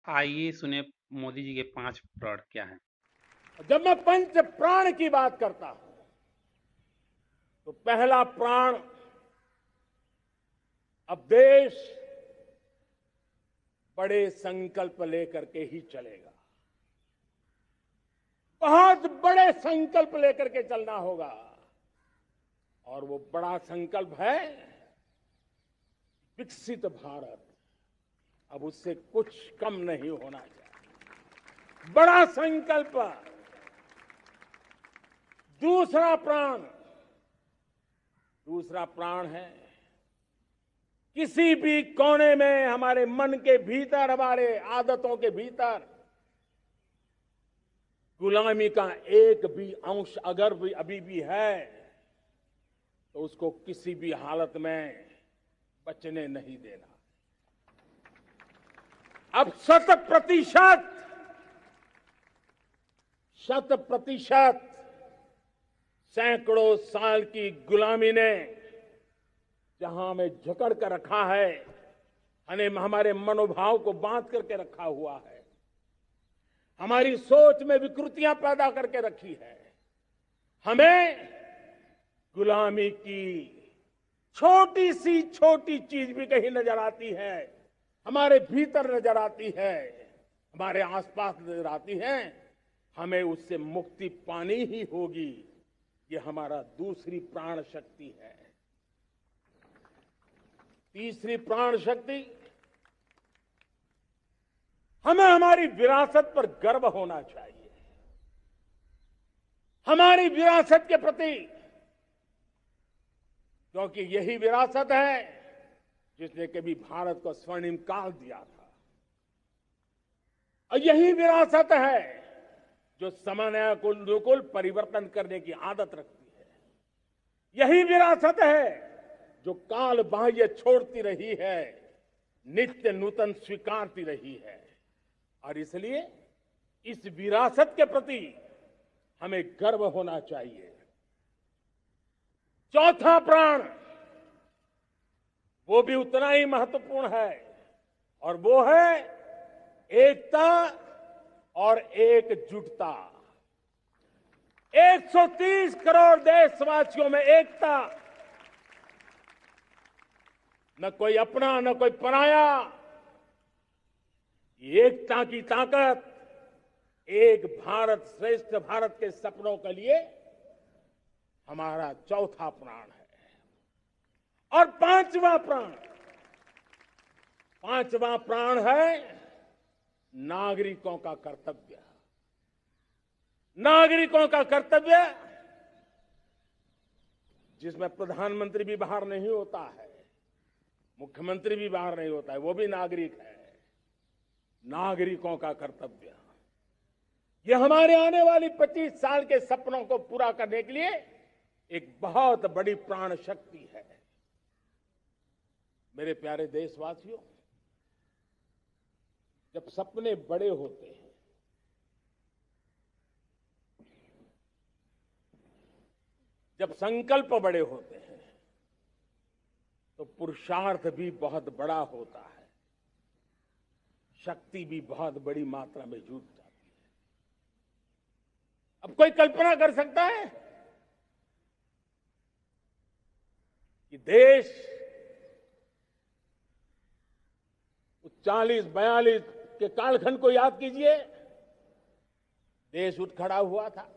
आइए सुने मोदी जी के 5 प्रण क्या हैं। जब मैं पंच प्राण की बात करता हूं तो पहला प्राण, अब देश बड़े संकल्प लेकर के ही चलेगा। बहुत बड़े संकल्प लेकर के चलना होगा और वो बड़ा संकल्प है विकसित भारत। अब उससे कुछ कम नहीं होना चाहिए। बड़ा संकल्प। दूसरा प्राण है किसी भी कोने में हमारे मन के भीतर, हमारे आदतों के भीतर गुलामी का एक भी अंश अगर भी अभी भी है तो उसको किसी भी हालत में बचने नहीं देना। अब 100% सैकड़ों साल की गुलामी ने जहां हमें जकड़ कर रखा है, हमारे मनोभाव को बांध करके रखा हुआ है, हमारी सोच में विकृतियां पैदा करके रखी है, हमें गुलामी की छोटी सी छोटी चीज भी कहीं नजर आती है, हमारे भीतर नजर आती है, हमारे आसपास नजर आती है, हमें उससे मुक्ति पानी ही होगी। ये हमारा दूसरी प्राण शक्ति है। तीसरी प्राण शक्ति, हमें हमारी विरासत पर गर्व होना चाहिए। हमारी विरासत के प्रति, क्योंकि यही विरासत है जिसने कभी भारत को स्वर्णिम काल दिया था, और यही विरासत है जो समयानुकूल परिवर्तन करने की आदत रखती है। यही विरासत है जो काल बाह्य छोड़ती रही है, नित्य नूतन स्वीकारती रही है। और इसलिए इस विरासत के प्रति हमें गर्व होना चाहिए। चौथा प्राण, वो भी उतना ही महत्वपूर्ण है, और वो है एकता और एकजुटता। 130 करोड़ देशवासियों में एकता, न कोई अपना न कोई पराया। एकता की ताकत एक भारत श्रेष्ठ भारत के सपनों के लिए हमारा चौथा प्राण है। और पांचवा प्राण है नागरिकों का कर्तव्य। नागरिकों का कर्तव्य जिसमें प्रधानमंत्री भी बाहर नहीं होता है, मुख्यमंत्री भी बाहर नहीं होता है, वो भी नागरिक है। नागरिकों का कर्तव्य, ये हमारे आने वाली 25 साल के सपनों को पूरा करने के लिए एक बहुत बड़ी प्राण शक्ति है। मेरे प्यारे देशवासियों, जब सपने बड़े होते हैं, जब संकल्प बड़े होते हैं, तो पुरुषार्थ भी बहुत बड़ा होता है, शक्ति भी बहुत बड़ी मात्रा में जुट जाती है। अब कोई कल्पना कर सकता है कि देश 40-42 के कालखंड को याद कीजिए, देश उठ खड़ा हुआ था।